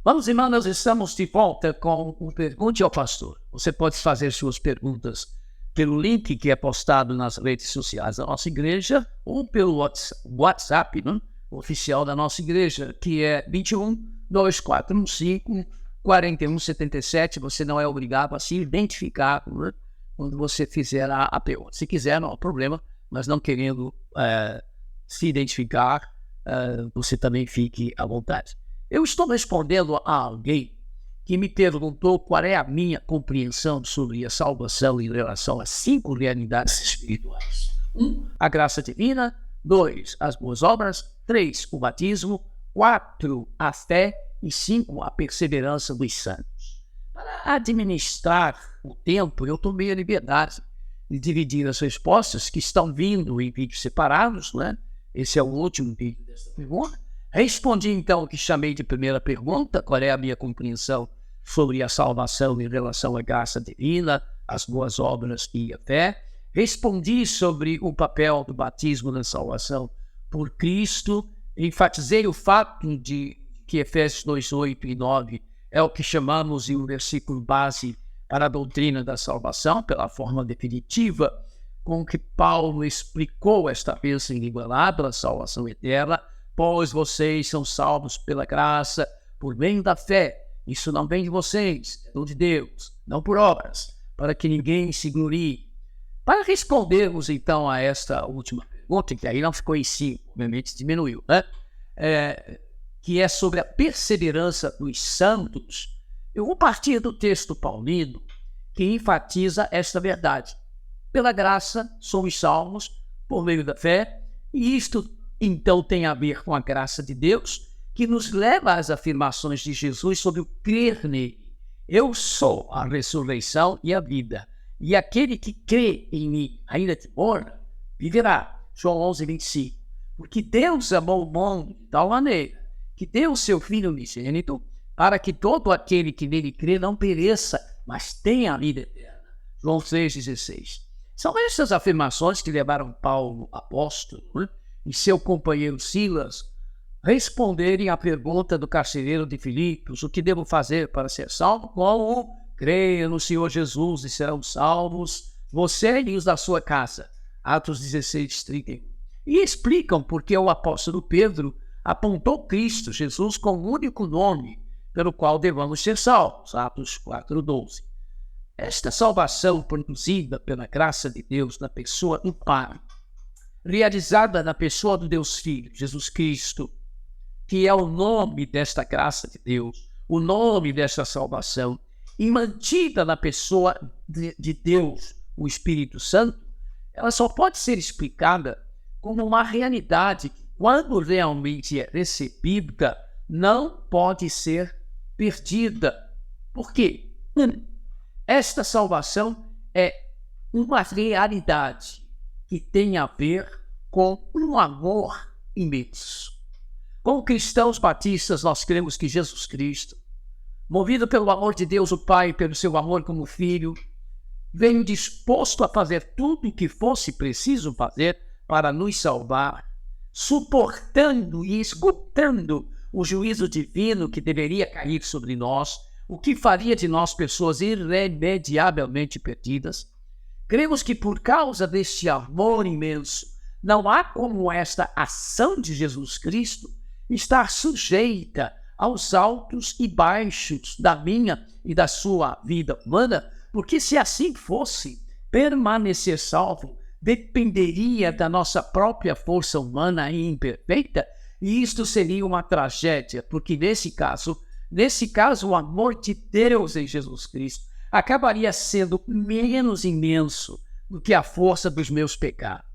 Vamos, irmãos, nós estamos de volta com o Pergunte ao Pastor. Você pode fazer suas perguntas pelo link que é postado nas redes sociais da nossa igreja ou pelo WhatsApp, né, oficial da nossa igreja, que é 21-2415-4177. Você não é obrigado a se identificar, né, quando você fizer a pergunta. Se quiser, não há problema, mas não querendo se identificar, você também fique à vontade. Eu estou respondendo a alguém que me perguntou qual é a minha compreensão sobre a salvação em relação a 5 realidades espirituais. 1, a graça divina. 2, as boas obras. 3, o batismo. 4, a fé. E 5, a perseverança dos santos. Para administrar o tempo, eu tomei a liberdade de dividir as respostas que estão vindo em vídeos separados, né? Esse é o último vídeo dessa pergunta. Respondi, então, o que chamei de primeira pergunta, qual é a minha compreensão sobre a salvação em relação à graça divina, as boas obras e a fé. Respondi sobre o papel do batismo na salvação por Cristo. Enfatizei o fato de que Efésios 2, 8 e 9 é o que chamamos de um versículo base para a doutrina da salvação, pela forma definitiva com que Paulo explicou esta bênção inigualável, a salvação eterna. Pois vocês são salvos pela graça, por meio da fé. Isso não vem de vocês, é dom de Deus, não por obras, para que ninguém se glorie. Para respondermos, então, a esta última pergunta, que aí não ficou em 5, obviamente diminuiu, né? Que é sobre a perseverança dos santos, eu vou partir do texto paulino, que enfatiza esta verdade. Pela graça, somos salvos por meio da fé, e isto então tem a ver com a graça de Deus, que nos leva às afirmações de Jesus sobre o crer nele. Eu sou a ressurreição e a vida, e aquele que crê em mim, ainda que morra, viverá. João 11, 25. Porque Deus amou o mundo de tal maneira que deu o seu Filho unigênito, para que todo aquele que nele crê não pereça, mas tenha a vida eterna. João 3,16. São essas afirmações que levaram Paulo, apóstolo, né, e seu companheiro Silas responderem à pergunta do carcereiro de Filipos: o que devo fazer para ser salvo? Como? Creia no Senhor Jesus e serão salvos você e os da sua casa. Atos 16, 31. E explicam porque o apóstolo Pedro apontou Cristo, Jesus, como o único nome pelo qual devemos ser salvos. Atos 4, 12. Esta salvação produzida pela graça de Deus na pessoa do Pai, realizada na pessoa do Deus Filho, Jesus Cristo, que é o nome desta graça de Deus, o nome desta salvação, e mantida na pessoa de Deus, o Espírito Santo, ela só pode ser explicada como uma realidade que, quando realmente é recebida, não pode ser perdida. Por quê? Esta salvação é uma realidade que tem a ver com um amor imenso. Como cristãos batistas, nós cremos que Jesus Cristo, movido pelo amor de Deus o Pai, pelo seu amor como Filho, veio disposto a fazer tudo o que fosse preciso fazer para nos salvar, suportando e escutando o juízo divino que deveria cair sobre nós, o que faria de nós pessoas irremediavelmente perdidas. Cremos que por causa deste amor imenso, não há como esta ação de Jesus Cristo estar sujeita aos altos e baixos da minha e da sua vida humana, porque se assim fosse, permanecer salvo dependeria da nossa própria força humana e imperfeita, e isto seria uma tragédia, porque nesse caso, o amor de Deus em Jesus Cristo acabaria sendo menos imenso do que a força dos meus pecados.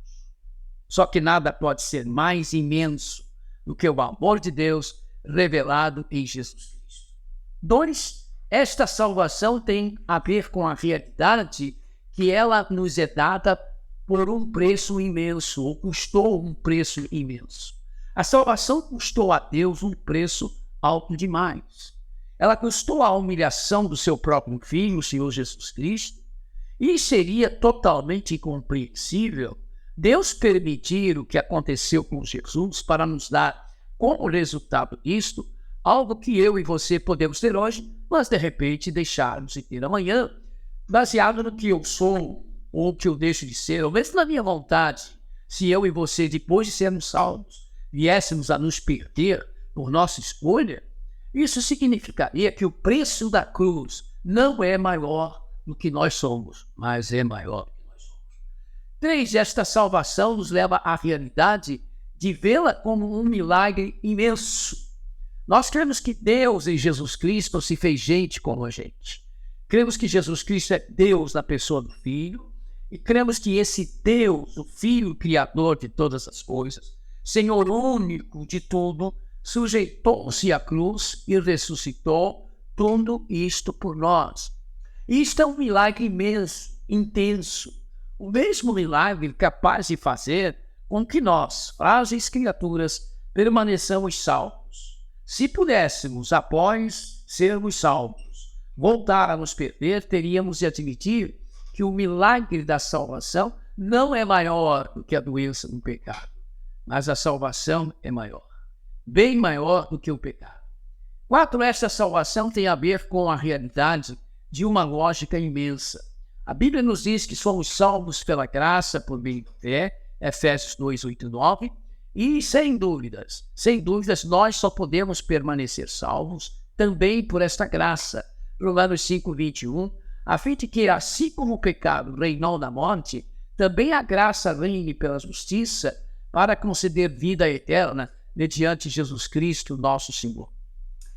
Só que nada pode ser mais imenso do que o amor de Deus revelado em Jesus Cristo. 2. Esta salvação tem a ver com a realidade que ela nos é dada por um preço imenso, ou custou um preço imenso. A salvação custou a Deus um preço alto demais. Ela custou a humilhação do seu próprio Filho, o Senhor Jesus Cristo, e seria totalmente incompreensível Deus permitir o que aconteceu com Jesus para nos dar, como resultado disto, Algo que eu e você podemos ter hoje, mas de repente deixarmos de ter amanhã, baseado no que eu sou, ou que eu deixo de ser, ou mesmo na minha vontade. Se eu e você, depois de sermos salvos, viéssemos a nos perder por nossa escolha, isso significaria que o preço da cruz não é maior do que nós somos, mas é maior do que nós somos. 3. Esta salvação nos leva à realidade de vê-la como um milagre imenso. Nós cremos que Deus em Jesus Cristo se fez gente como a gente. Cremos que Jesus Cristo é Deus na pessoa do Filho, e cremos que esse Deus, o Filho Criador de todas as coisas, Senhor único de tudo, sujeitou-se à cruz e ressuscitou tudo isto por nós. Isto é um milagre imenso, intenso, o mesmo milagre capaz de fazer com que nós, frágeis criaturas, permaneçamos salvos. Se pudéssemos, após sermos salvos, voltar a nos perder, teríamos de admitir que o milagre da salvação não é maior do que a doença do pecado, mas a salvação é maior, bem maior do que o pecado. 4. Esta salvação tem a ver com a realidade de uma lógica imensa. A Bíblia nos diz que somos salvos pela graça por meio da fé, Efésios 2, 8 e 9, e sem dúvidas, nós só podemos permanecer salvos também por esta graça. Romanos 5, 21, a fim de que, assim como o pecado reinou na morte, também a graça reine pela justiça para conceder vida eterna mediante Jesus Cristo, nosso Senhor.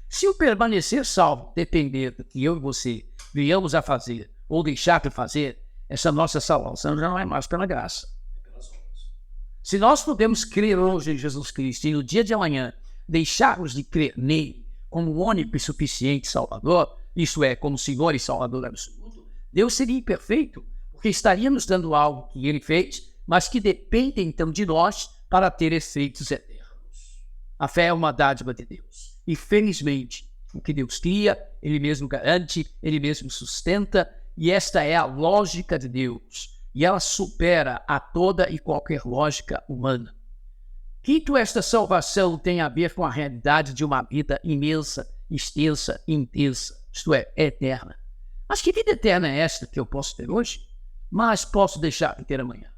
Se o permanecer salvo depender do que eu e você venhamos a fazer ou deixar de fazer, essa nossa salvação já não é mais pela graça, é pelas obras. Se nós podemos crer hoje em Jesus Cristo e no dia de amanhã deixarmos de crer nele como o único e suficiente Salvador, isto é, como Senhor e Salvador absoluto, Deus seria imperfeito, porque estaria nos dando algo que ele fez, mas que depende então de nós para ter efeitos eternos. A fé é uma dádiva de Deus. E felizmente, o que Deus cria, ele mesmo garante, ele mesmo sustenta, e esta é a lógica de Deus. E ela supera a toda e qualquer lógica humana. 5. Esta salvação tem a ver com a realidade de uma vida imensa, extensa, intensa, isto é, eterna. Mas que vida eterna é esta que eu posso ter hoje, mas posso deixar de ter amanhã?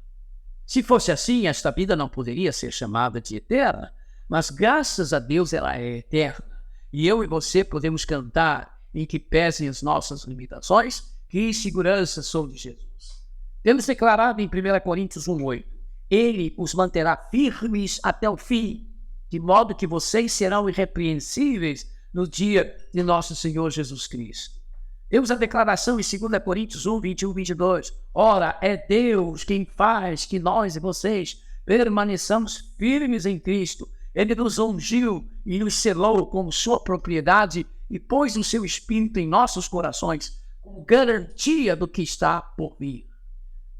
Se fosse assim, esta vida não poderia ser chamada de eterna, mas graças a Deus ela é eterna. E eu e você podemos cantar em que pesem as nossas limitações, que segurança sobre Jesus. Temos declarado em 1 Coríntios 1,8, ele os manterá firmes até o fim, de modo que vocês serão irrepreensíveis no dia de nosso Senhor Jesus Cristo. Temos a declaração em 2 Coríntios 1, 21, 22. Ora, é Deus quem faz que nós e vocês permaneçamos firmes em Cristo. Ele nos ungiu e nos selou como sua propriedade e pôs o seu Espírito em nossos corações, como garantia do que está por vir.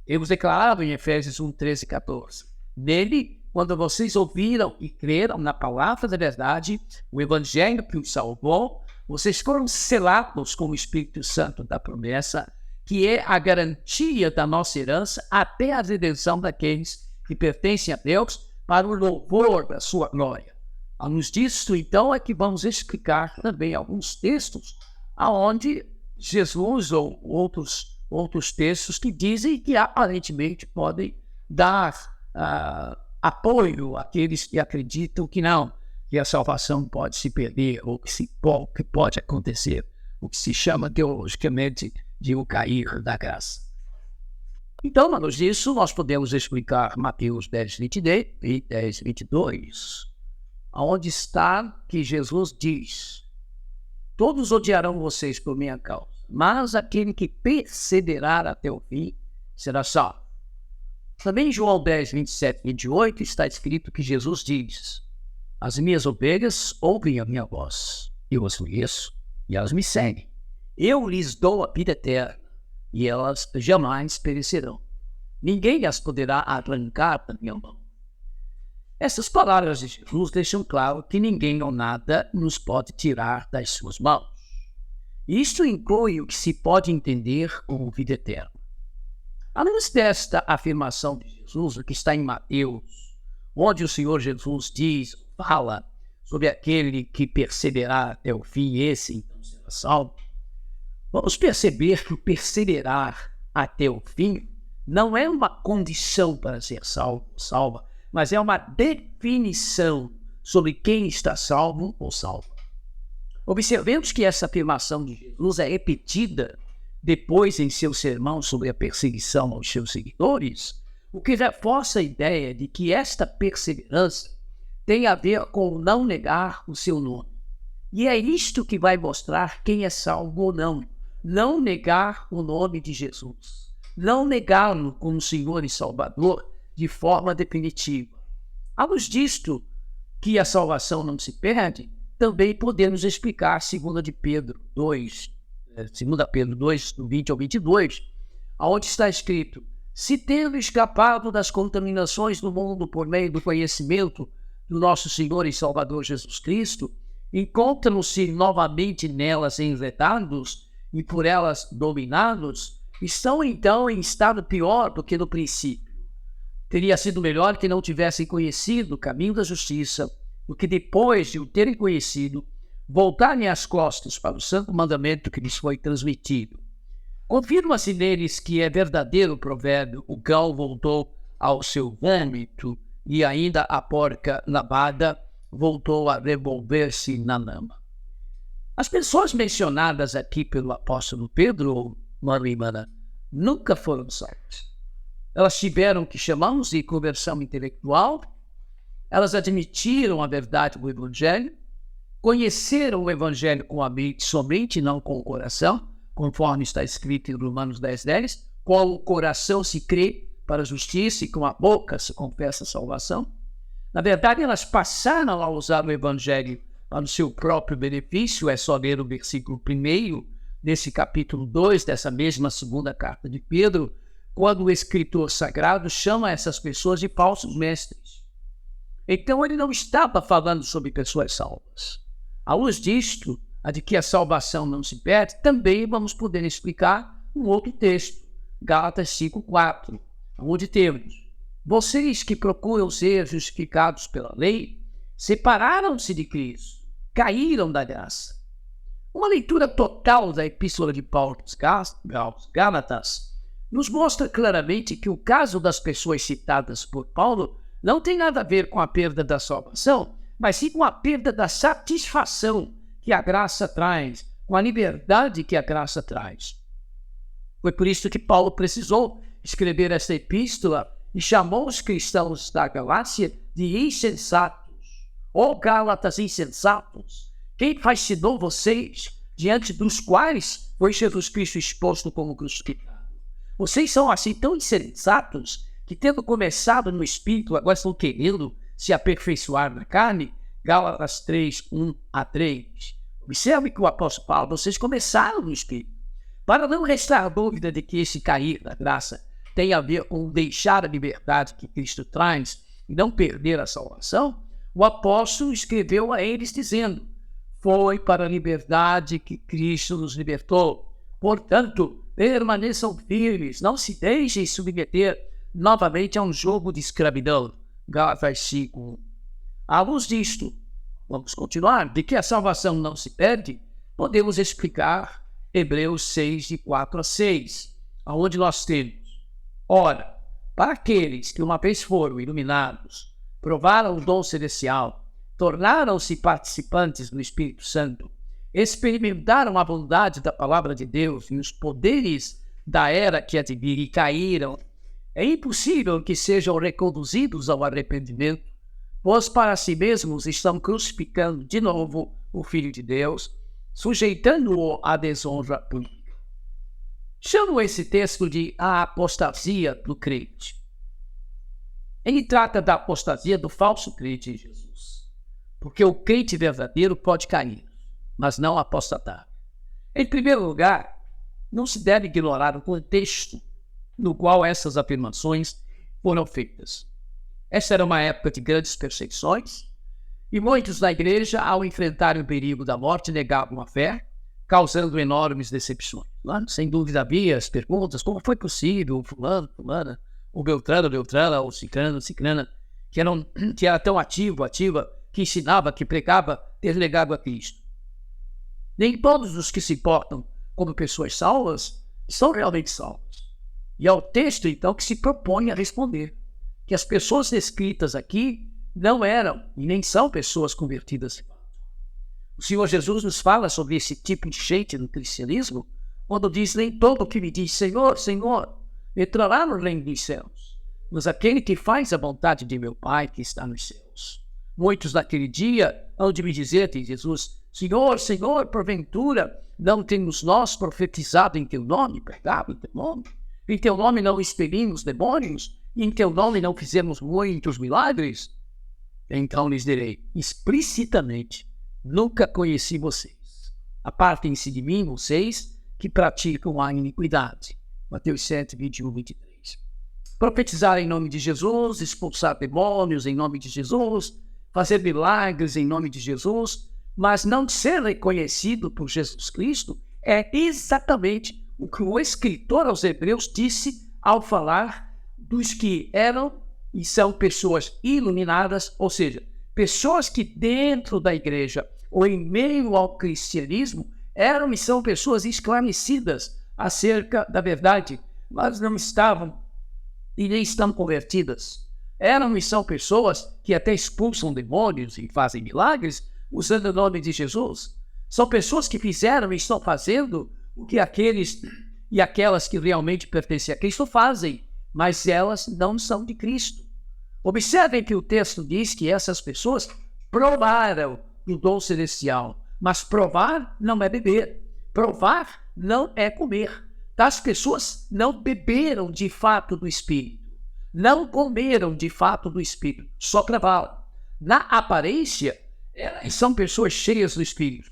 Temos declarado em Efésios 1, 13 e 14. Nele, quando vocês ouviram e creram na palavra da verdade, o evangelho que os salvou, vocês foram selados com o Espírito Santo da promessa, que é a garantia da nossa herança até a redenção daqueles que pertencem a Deus para o louvor da sua glória. A luz disso, então, é que vamos explicar também alguns textos aonde Jesus ou outros textos que dizem que aparentemente podem dar apoio àqueles que acreditam que não, que a salvação pode se perder ou que pode acontecer, o que se chama teologicamente de o cair da graça. Então, à luz disso, nós podemos explicar Mateus 10, 23 e 10, 22, onde está que Jesus diz: todos odiarão vocês por minha causa, mas aquele que perseverar até o fim será salvo. Também em João 10, 27 e 28 está escrito que Jesus diz: as minhas ovelhas ouvem a minha voz, eu as conheço e elas me seguem. Eu lhes dou a vida eterna e elas jamais perecerão. Ninguém as poderá arrancar da minha mão. Essas palavras de Jesus deixam claro que ninguém ou nada nos pode tirar das suas mãos. Isto inclui o que se pode entender como vida eterna. À luz desta afirmação de Jesus, o que está em Mateus, onde o Senhor Jesus fala sobre aquele que perseverar até o fim, esse então será salvo. Vamos perceber que o perseverar até o fim não é uma condição para ser salvo ou salva, mas é uma definição sobre quem está salvo ou salva. Observemos que essa afirmação de Jesus é repetida depois em seu sermão sobre a perseguição aos seus seguidores, o que reforça a ideia de que esta perseverança tem a ver com não negar o seu nome. E é isto que vai mostrar quem é salvo ou não. Não negar o nome de Jesus. Não negá-lo como Senhor e Salvador de forma definitiva. À luz disto, que a salvação não se perde, também podemos explicar 2 Pedro 2, do 20 ao 22, onde está escrito: se tendo escapado das contaminações do mundo por meio do conhecimento do nosso Senhor e Salvador Jesus Cristo, encontram-se novamente nelas enredados e por elas dominados, estão então em estado pior do que no princípio. Teria sido melhor que não tivessem conhecido o caminho da justiça, do que depois de o terem conhecido, voltarem as costas para o santo mandamento que lhes foi transmitido. Confirma-se neles que é verdadeiro o provérbio: o cão voltou ao seu vômito, e ainda a porca lavada voltou a revolver-se na lama. As pessoas mencionadas aqui pelo apóstolo Pedro, mano e irmã, nunca foram salvas. Elas tiveram o que chamamos de conversão intelectual, elas admitiram a verdade do Evangelho, conheceram o Evangelho com a mente somente, não com o coração, conforme está escrito em Romanos 10:10, com o coração se crê para a justiça e com a boca se confessa a salvação. Na verdade, elas passaram a usar o Evangelho para o seu próprio benefício. É só ler o versículo 1 desse capítulo 2, dessa mesma segunda carta de Pedro, quando o escritor sagrado chama essas pessoas de falsos mestres. Então, ele não estava falando sobre pessoas salvas. À luz disto, a de que a salvação não se perde, também vamos poder explicar um outro texto, Gálatas 5:4, onde temos: vocês que procuram ser justificados pela lei, separaram-se de Cristo, caíram da graça. Uma leitura total da epístola de Paulo aos Gálatas nos mostra claramente que o caso das pessoas citadas por Paulo não tem nada a ver com a perda da salvação, mas sim com a perda da satisfação que a graça traz, com a liberdade que a graça traz. Foi por isso que Paulo precisou escrever esta epístola e chamou os cristãos da Galácia de insensatos. Ó Gálatas insensatos, quem fascinou vocês, diante dos quais foi Jesus Cristo exposto como crucificado? Vocês são assim tão insensatos que, tendo começado no Espírito, agora estão querendo se aperfeiçoar na carne. Gálatas 3:1-3. Observe que o apóstolo Paulo: vocês começaram no Espírito. Para não restar dúvida de que esse cair da graça tem a ver com deixar a liberdade que Cristo traz e não perder a salvação, o apóstolo escreveu a eles dizendo: foi para a liberdade que Cristo nos libertou. Portanto, permaneçam firmes, não se deixem submeter novamente a um jogo de escravidão. Gálatas 5:1. À luz disto, vamos continuar. De que a salvação não se perde, podemos explicar Hebreus 6:4-6, onde nós temos: ora, para aqueles que uma vez foram iluminados, provaram o dom celestial, tornaram-se participantes do Espírito Santo, experimentaram a bondade da palavra de Deus e os poderes da era que há de vir e caíram, é impossível que sejam reconduzidos ao arrependimento, pois para si mesmos estão crucificando de novo o Filho de Deus, sujeitando-o à desonra pública. Chamo esse texto de a apostasia do crente. Ele trata da apostasia do falso crente em Jesus, porque o crente verdadeiro pode cair, mas não apostatar. Em primeiro lugar, não se deve ignorar o contexto no qual essas afirmações foram feitas. Esta era uma época de grandes perseguições, e muitos da igreja, ao enfrentarem o perigo da morte, negavam a fé, causando enormes decepções. Sem dúvida havia as perguntas: como foi possível o fulano, o Beltrano, o ciclana, que era tão ativa, que ensinava, que pregava, ter negado a Cristo. Nem todos os que se portam como pessoas salvas são realmente salvos. E é o texto, então, que se propõe a responder que as pessoas descritas aqui não eram e nem são pessoas convertidas. O Senhor Jesus nos fala sobre esse tipo de gente no cristianismo, quando diz: nem todo que me diz Senhor, Senhor, entrará no reino dos céus, mas aquele que faz a vontade de meu Pai que está nos céus. Muitos naquele dia hão de me dizer, diz Jesus: Senhor, Senhor, porventura não temos nós profetizado em teu nome, pregado em teu nome? Em teu nome não expelimos demônios? E em teu nome não fizemos muitos milagres? Então lhes direi explicitamente: nunca conheci vocês. Apartem-se de mim, vocês que praticam a iniquidade. Mateus 7, 21, 23. Profetizar em nome de Jesus, expulsar demônios em nome de Jesus, fazer milagres em nome de Jesus, mas não ser reconhecido por Jesus Cristo, é exatamente o que o escritor aos Hebreus disse ao falar dos que eram e são pessoas iluminadas, ou seja, pessoas que dentro da igreja ou em meio ao cristianismo eram e são pessoas esclarecidas acerca da verdade, mas não estavam e nem estão convertidas. Eram e são pessoas que até expulsam demônios e fazem milagres usando o nome de Jesus. São pessoas que fizeram e estão fazendo o que aqueles e aquelas que realmente pertencem a Cristo fazem, mas elas não são de Cristo. Observem que o texto diz que essas pessoas provaram o dom celestial, mas provar não é beber, provar não é comer. As pessoas não beberam de fato do Espírito, não comeram de fato do Espírito, só provaram. Na aparência, são pessoas cheias do Espírito,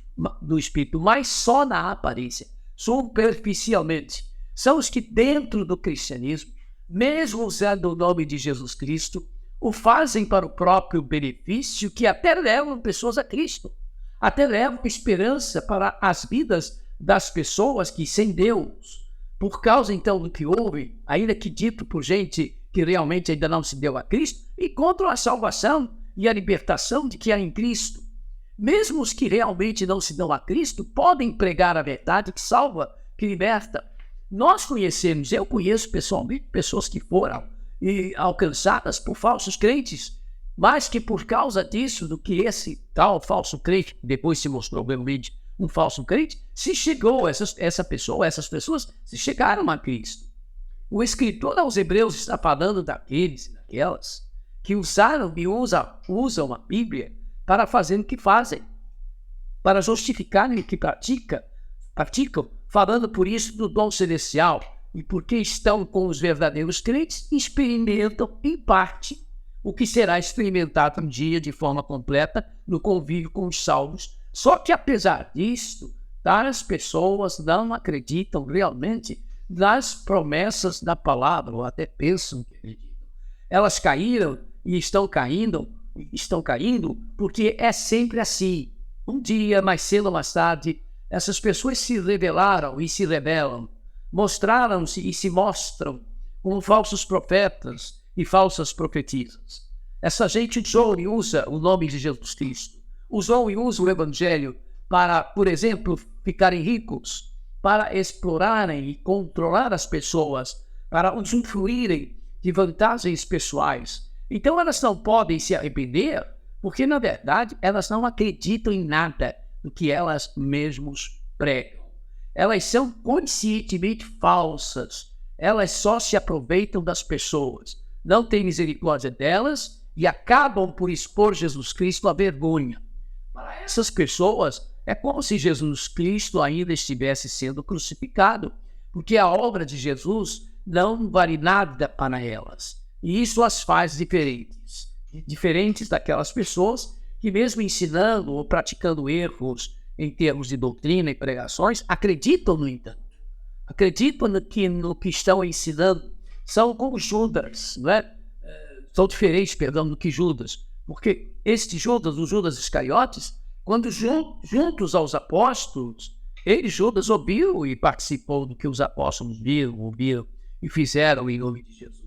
mas só na aparência, superficialmente. São os que dentro do cristianismo, mesmo usando o nome de Jesus Cristo, o fazem para o próprio benefício, que até levam pessoas a Cristo, até levam esperança para as vidas das pessoas que sem Deus, por causa então do que houve, ainda que dito por gente que realmente ainda não se deu a Cristo, encontram a salvação e a libertação de que há em Cristo. Mesmo os que realmente não se dão a Cristo podem pregar a verdade que salva, que liberta. Nós conhecemos, eu conheço pessoalmente pessoas que foram alcançadas por falsos crentes, mas que por causa disso, do que esse tal falso crente, depois se mostrou realmente um falso crente, se chegou, essas pessoas se chegaram a Cristo. O escritor aos Hebreus está falando daqueles e daquelas que usaram e usam a Bíblia para fazer o que fazem, para justificarem o que praticam, falando por isso do dom celestial, e porque estão com os verdadeiros crentes, experimentam em parte o que será experimentado um dia de forma completa no convívio com os salvos. Só que apesar disto, tais pessoas não acreditam realmente nas promessas da palavra, ou até pensam que acreditam. Elas caíram e estão caindo porque é sempre assim. Um dia, mais cedo ou mais tarde, essas pessoas se revelaram e se rebelam, mostraram-se e se mostram como falsos profetas e falsas profetisas. Essa gente usou e usa o nome de Jesus Cristo, usou e usa o Evangelho para, por exemplo, ficarem ricos, para explorarem e controlar as pessoas, para usufruírem de vantagens pessoais. Então elas não podem se arrepender, porque na verdade elas não acreditam em nada do que elas mesmas pregam. Elas são conscientemente falsas, elas só se aproveitam das pessoas, não têm misericórdia delas e acabam por expor Jesus Cristo à vergonha. Para essas pessoas, é como se Jesus Cristo ainda estivesse sendo crucificado, porque a obra de Jesus não vale nada para elas. E isso as faz diferentes daquelas pessoas que, mesmo ensinando ou praticando erros em termos de doutrina e pregações, acreditam, no entanto. Acreditam no que estão ensinando. São como Judas, não é? São diferentes, do que Judas. Porque este Judas, o Judas Iscariotes, quando juntos aos apóstolos, Judas ouviu e participou do que os apóstolos ouviram e fizeram em nome de Jesus.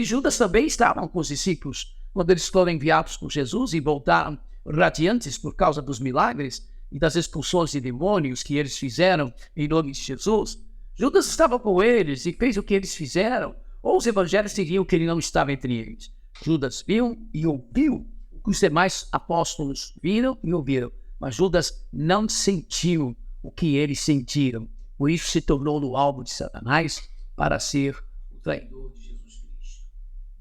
Judas também estavam com os discípulos quando eles foram enviados por Jesus e voltaram radiantes por causa dos milagres e das expulsões de demônios que eles fizeram em nome de Jesus. Judas estava com eles e fez o que eles fizeram, ou os evangelhos diriam que ele não estava entre eles. Judas viu e ouviu o que os demais apóstolos viram e ouviram, mas Judas não sentiu o que eles sentiram. Por isso se tornou no alvo de Satanás para ser o traidor de Jesus Cristo.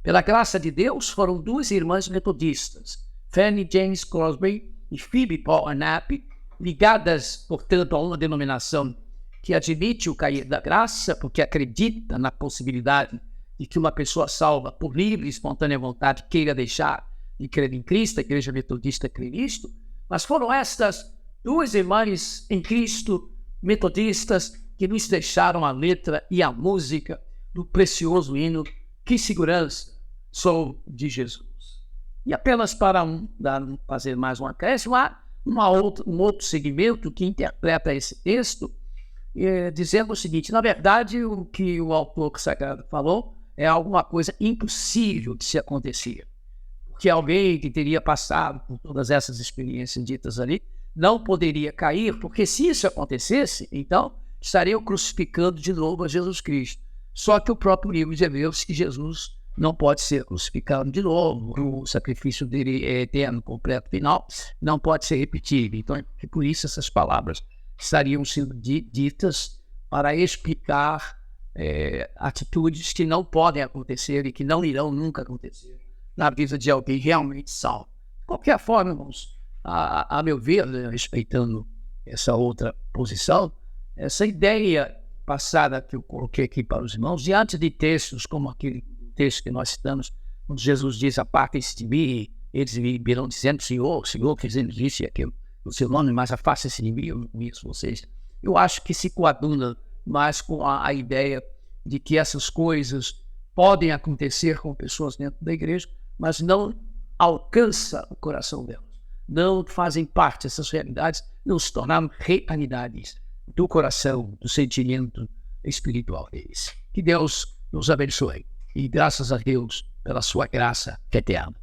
Pela graça de Deus, foram duas irmãs metodistas, Fanny James Crosby e Phoebe Paul Knapp, ligadas, portanto, a uma denominação que admite o cair da graça, porque acredita na possibilidade de que uma pessoa salva por livre e espontânea vontade queira deixar de crer em Cristo, a Igreja Metodista crê nisto, mas foram estas duas irmãs em Cristo, metodistas, que nos deixaram a letra e a música do precioso hino Que Segurança Sou de Jesus. E apenas para fazer mais um acréscimo, há um outro segmento que interpreta esse texto, dizendo o seguinte: na verdade, o que o autor sagrado falou é alguma coisa impossível de se acontecer. Porque alguém que teria passado por todas essas experiências ditas ali não poderia cair, porque se isso acontecesse, então estariam crucificando de novo a Jesus Cristo. Só que o próprio livro de Hebreus diz que Jesus não pode ser crucificado de novo, o sacrifício dele é eterno, completo, final, não pode ser repetido. Então, por isso essas palavras estariam sendo ditas para explicar atitudes que não podem acontecer e que não irão nunca acontecer na vida de alguém realmente salvo. De qualquer forma, irmãos, a meu ver, respeitando essa outra posição, essa ideia passada que eu coloquei aqui para os irmãos, diante de textos como aquele texto que nós citamos, onde Jesus diz: apartem-se de mim, eles me virão dizendo: Senhor, Senhor, fazendo isso e aquilo, o seu nome, mas afasta-se de mim, eu conheço vocês. Eu acho que se coaduna mais com a ideia de que essas coisas podem acontecer com pessoas dentro da igreja, mas não alcança o coração delas. Não fazem parte, essas realidades não se tornaram realidades do coração, do sentimento espiritual deles. Que Deus nos abençoe. E graças a Deus pela sua graça eterna.